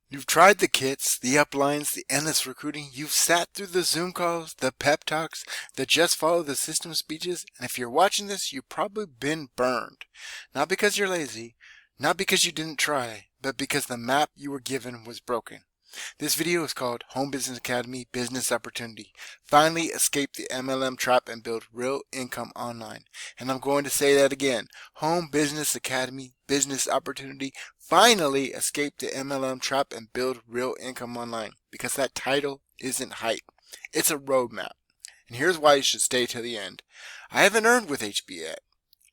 You've tried the kits, the uplines, the endless recruiting. You've sat through the Zoom calls, the pep talks, the just follow the system speeches. And if you're watching this, you've probably been burned. Not because you're lazy, not because you didn't try, but because the map you were given was broken. This video is called Home Business Academy Business Opportunity. Finally escape the MLM trap and build real income online. And I'm going to say that again. Home Business Academy Business Opportunity. Finally escape the MLM trap and build real income online. Because that title isn't hype. It's a roadmap. And here's why you should stay till the end. I haven't earned with HB yet.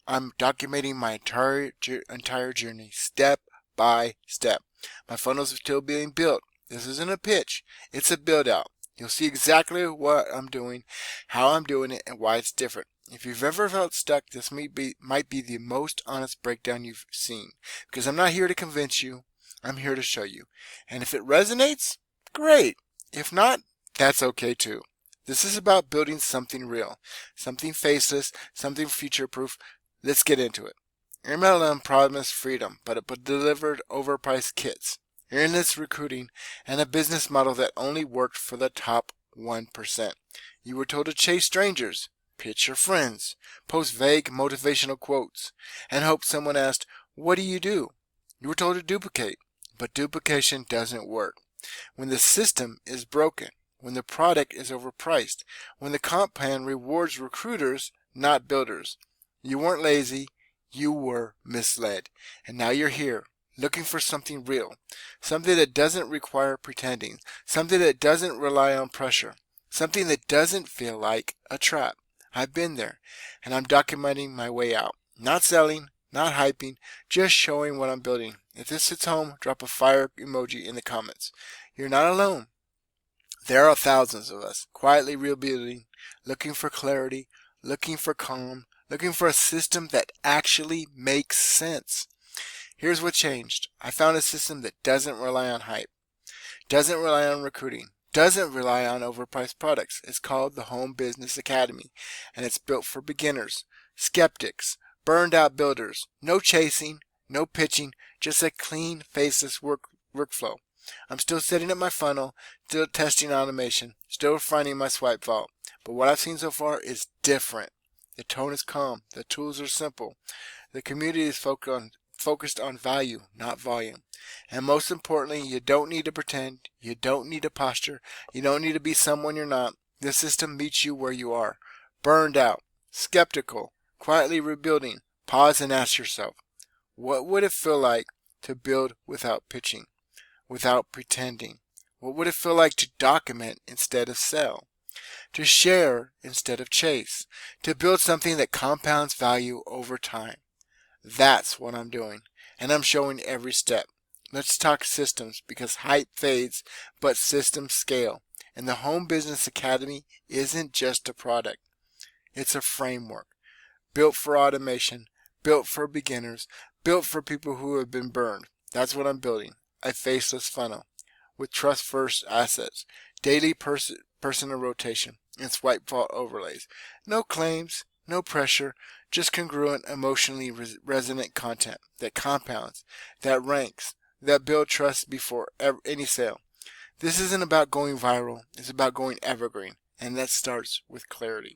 I'm documenting my entire journey step by step. My funnels are still being built. This isn't a pitch, it's a build out. You'll see exactly what I'm doing, how I'm doing it, and why it's different. If you've ever felt stuck, this might be the most honest breakdown you've seen. Because I'm not here to convince you, I'm here to show you. And if it resonates, great. If not, that's okay too. This is about building something real, something faceless, something future-proof. Let's get into it. MLM promised freedom, but it delivered overpriced kits, endless recruiting, and a business model that only worked for the top 1%. You were told to chase strangers, pitch your friends, post vague motivational quotes, and hope someone asked, "What do?" You were told to duplicate, but duplication doesn't work. When the system is broken, when the product is overpriced, when the comp plan rewards recruiters, not builders. You weren't lazy, you were misled. And now you're here, looking for something real, something that doesn't require pretending, something that doesn't rely on pressure, something that doesn't feel like a trap. I've been there, and I'm documenting my way out. Not selling, not hyping, just showing what I'm building. If this hits home, drop a fire emoji in the comments. You're not alone. There are thousands of us, quietly rebuilding, looking for clarity, looking for calm, looking for a system that actually makes sense. Here's what changed. I found a system that doesn't rely on hype, doesn't rely on recruiting, doesn't rely on overpriced products. It's called the Home Business Academy, and it's built for beginners, skeptics, burned out builders. No chasing, no pitching, just a clean, faceless workflow. I'm still setting up my funnel, still testing automation, still refining my swipe vault. But what I've seen so far is different. The tone is calm, the tools are simple, the community is focused on value, not volume. And most importantly, you don't need to pretend, you don't need to posture, you don't need to be someone you're not. The system meets you where you are. Burned out, skeptical, quietly rebuilding. Pause and ask yourself, what would it feel like to build without pitching, without pretending? What would it feel like to document instead of sell? To share instead of chase? To build something that compounds value over time? That's what I'm doing, and I'm showing every step. Let's talk systems, because hype fades, but systems scale. And the Home Business Academy isn't just a product. It's a framework, built for automation, built for beginners, built for people who have been burned. That's what I'm building, a faceless funnel with trust-first assets, daily personal rotation, and swipe vault overlays. No claims, no pressure, just congruent, emotionally resonant content that compounds, that ranks, that builds trust before any sale. This isn't about going viral, it's about going evergreen, and that starts with clarity.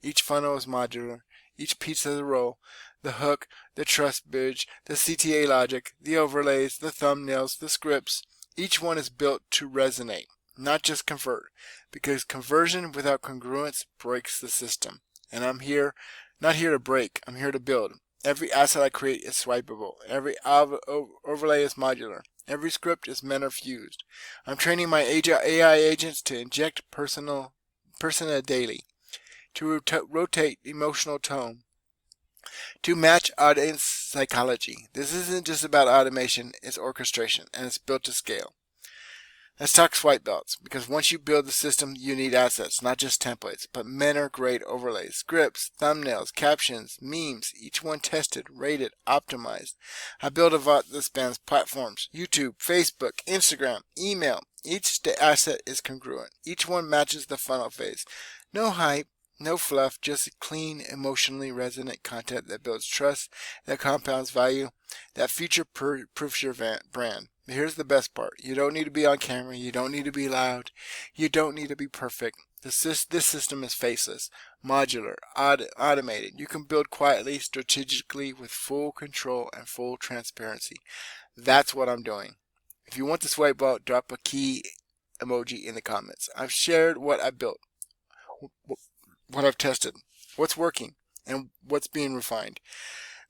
Each funnel is modular, each piece has a role, the hook, the trust bridge, the CTA logic, the overlays, the thumbnails, the scripts. Each one is built to resonate, not just convert, because conversion without congruence breaks the system. And I'm here, not here to break, I'm here to build. Every asset I create is swipeable. Every overlay is modular. Every script is mentor fused. I'm training my AI agents to inject persona daily, to rotate emotional tone, to match audience psychology. This isn't just about automation, it's orchestration, and it's built to scale. Let's talk swipe belts, because once you build the system, you need assets, not just templates, but mentor-grade overlays, scripts, thumbnails, captions, memes, each one tested, rated, optimized. I build a vault that spans platforms, YouTube, Facebook, Instagram, email. Each asset is congruent. Each one matches the funnel phase. No hype, no fluff, just clean, emotionally resonant content that builds trust, that compounds value, that future-proofs your brand. Here's the best part. You don't need to be on camera. You don't need to be loud. You don't need to be perfect. This system is faceless, modular, automated. You can build quietly, strategically, with full control and full transparency. That's what I'm doing. If you want this whiteboard, drop a key emoji in the comments. I've shared what I built, what I've tested, what's working, and what's being refined.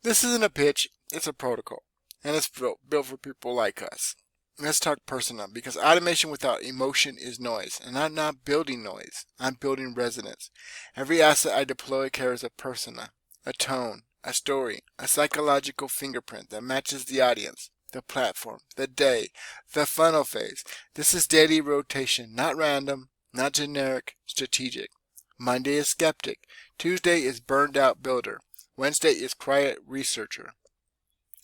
This isn't a pitch, it's a protocol, and it's built for people like us. Let's talk persona, because automation without emotion is noise, and I'm not building noise, I'm building resonance. Every asset I deploy carries a persona, a tone, a story, a psychological fingerprint that matches the audience, the platform, the day, the funnel phase. This is daily rotation, not random, not generic, strategic. Monday is skeptic. Tuesday is burned out builder. Wednesday is quiet researcher.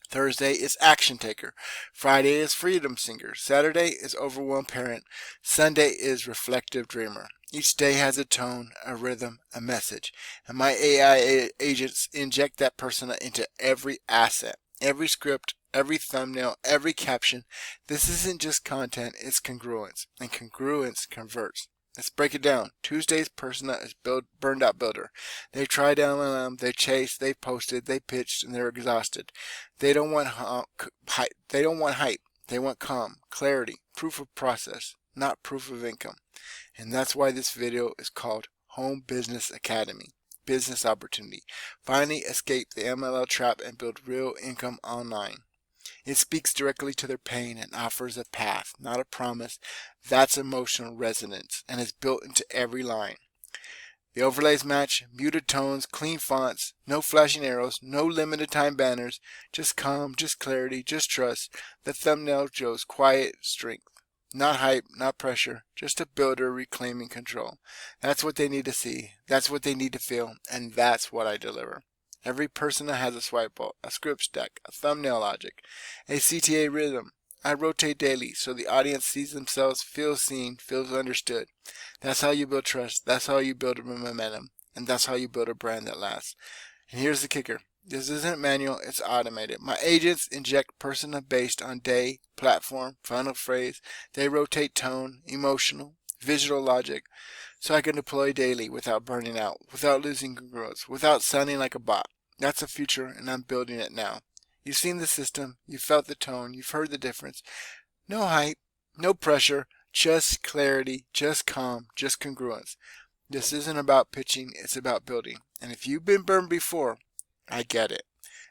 Thursday is action taker. Friday is freedom singer. Saturday is overwhelmed parent. Sunday is reflective dreamer. Each day has a tone, a rhythm, a message. And my AI agents inject that persona into every asset, every script, every thumbnail, every caption. This isn't just content, it's congruence. And congruence converts. Let's break it down. Tuesday's persona is burned out builder. They tried MLM, they chased, they posted, they pitched, and they're exhausted. They don't want hype. They want calm, clarity, proof of process, not proof of income. And that's why this video is called Home Business Academy. Business opportunity. Finally escape the MLM trap and build real income online. It speaks directly to their pain and offers a path, not a promise. That's emotional resonance and is built into every line. The overlays match, muted tones, clean fonts, no flashing arrows, no limited time banners, just calm, just clarity, just trust. The thumbnail shows quiet strength. Not hype, not pressure, just a builder reclaiming control. That's what they need to see, that's what they need to feel, and that's what I deliver. Every persona has a swipe vault, a script stack, a thumbnail logic, a CTA rhythm. I rotate daily so the audience sees themselves, feels seen, feels understood. That's how you build trust, that's how you build momentum, and that's how you build a brand that lasts. And here's the kicker. This isn't manual, it's automated. My agents inject persona based on day, platform, final phrase. They rotate tone, emotional, visual logic, so I can deploy daily without burning out, without losing congruence, without sounding like a bot. That's the future, and I'm building it now. You've seen the system, you've felt the tone, you've heard the difference. No hype, no pressure, just clarity, just calm, just congruence. This isn't about pitching, it's about building. And if you've been burned before, I get it.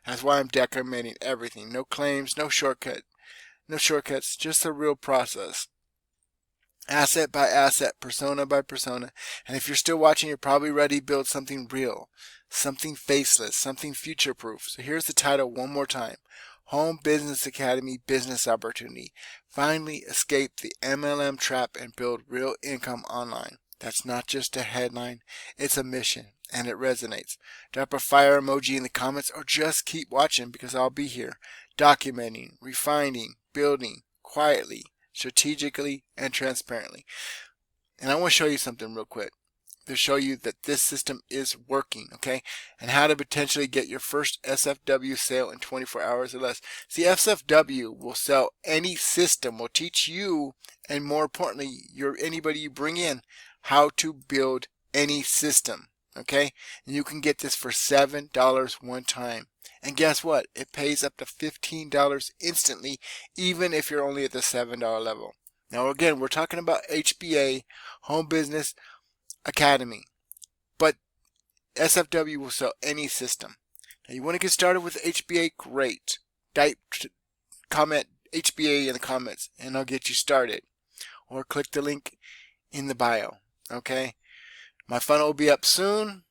That's why I'm documenting everything. No claims, no shortcuts, just a real process. Asset by asset, persona by persona. And if you're still watching, you're probably ready to build something real, something faceless, something future-proof. So here's the title one more time. Home Business Academy Business Opportunity. Finally escape the MLM trap and build real income online. That's not just a headline, it's a mission, and it resonates. Drop a fire emoji in the comments or just keep watching because I'll be here, documenting, refining, building, quietly, strategically, and transparently. And I want to show you something real quick to show you that this system is working, okay? And how to potentially get your first SFW sale in 24 hours or less. See, SFW will sell any system, will teach you, and more importantly, anybody you bring in, how to build any system, okay? And you can get this for $7 one time. And guess what? It pays up to $15 instantly, even if you're only at the $7 level. Now again, we're talking about HBA, Home Business Academy, but SFW will sell any system. Now you want to get started with HBA? Great. Comment HBA in the comments and I'll get you started. Or click the link in the bio, okay? My funnel will be up soon.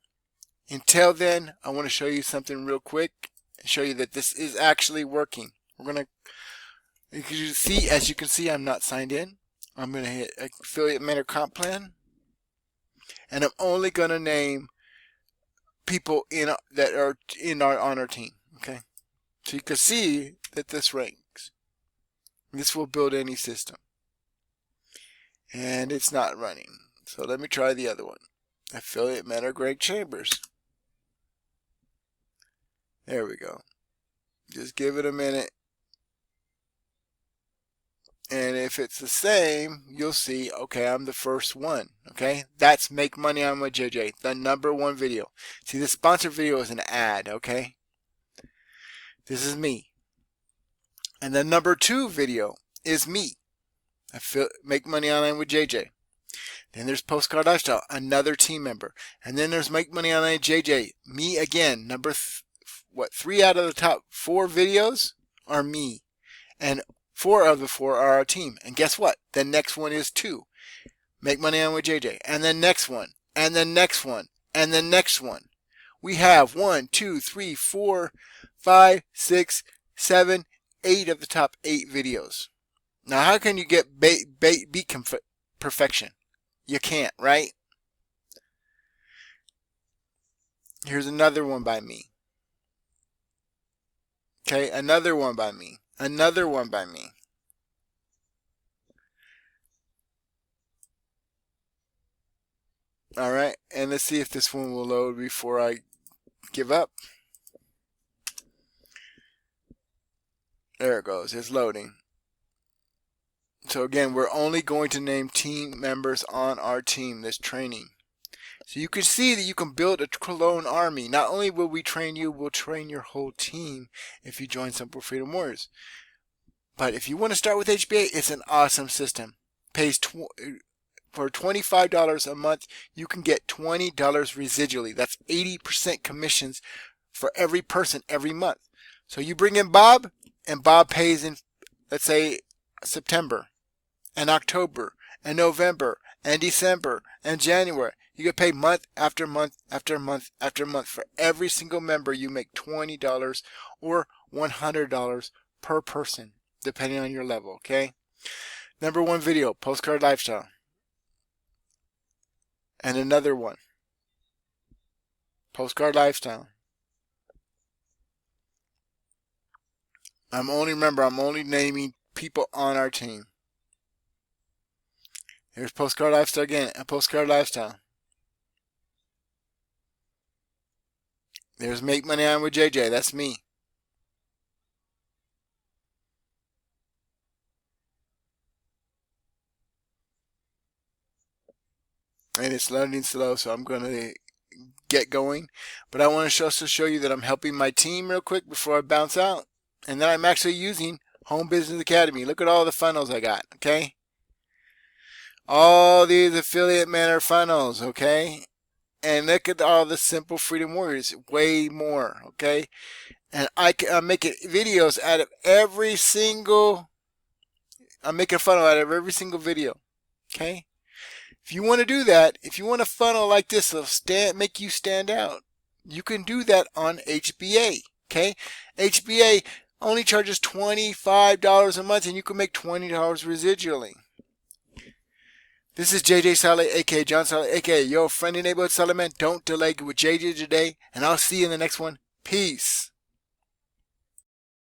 Until then, I want to show you something real quick and show you that this is actually working. We're going to, as you can see, I'm not signed in. I'm going to hit affiliate mentor comp plan. And I'm only going to name people that are on our team, okay? So you can see that this ranks. This will build any system. And it's not running. So let me try the other one. Affiliate mentor Greg Chambers. There we go. Just give it a minute. And if it's the same, you'll see, okay, I'm the first one. Okay, that's Make Money On with JJ, the #1 video. See, the sponsored video is an ad. Okay, this is me. And the #2 video is me. Make Money Online with JJ. Then there's Postcard Lifestyle, another team member. And then there's Make Money Online JJ, me again. 3 out of the top 4 videos are me. And 4 of the 4 are our team. And guess what? The next one is 2. Make Money On with JJ. And the next one. And the next one. And the next one. We have 1, 2, 3, 4, 5, 6, 7, 8 of the top 8 videos. Now, how can you get beat perfection? You can't, right? Here's another one by me. Okay, another one by me. Another one by me. Alright, and let's see if this one will load before I give up. There it goes, it's loading. So again, we're only going to name team members on our team, this training. So you can see that you can build a clone army. Not only will we train you, we'll train your whole team if you join Simple Freedom Warriors. But if you want to start with HBA, it's an awesome system. Pays for $25 a month, you can get $20 residually. That's 80% commissions for every person every month. So you bring in Bob, and Bob pays in, let's say, September, and October, and November, and December, and January. You get paid month after month after month after month. For every single member, you make $20 or $100 per person, depending on your level, okay? #1 video, Postcard Lifestyle. And another one, Postcard Lifestyle. I'm only naming people on our team. Here's Postcard Lifestyle again, and Postcard Lifestyle. There's Make Money On with JJ, that's me. And it's loading slow, so I'm going to get going. But I want to also show you that I'm helping my team real quick before I bounce out. And then I'm actually using Home Business Academy. Look at all the funnels I got, okay? All these affiliate manner funnels, okay? And look at all the Simple Freedom Warriors, way more, okay? And I'm making videos out of every single, I'm making a funnel out of every single video, okay? If you want to do that, if you want a funnel like this that'll make you stand out, you can do that on HBA, okay? HBA only charges $25 a month, and you can make $20 residually. This is JJ Saleh, aka John Saleh, aka your friendly neighborhood Saleh man. Don't delay with JJ today, and I'll see you in the next one. Peace.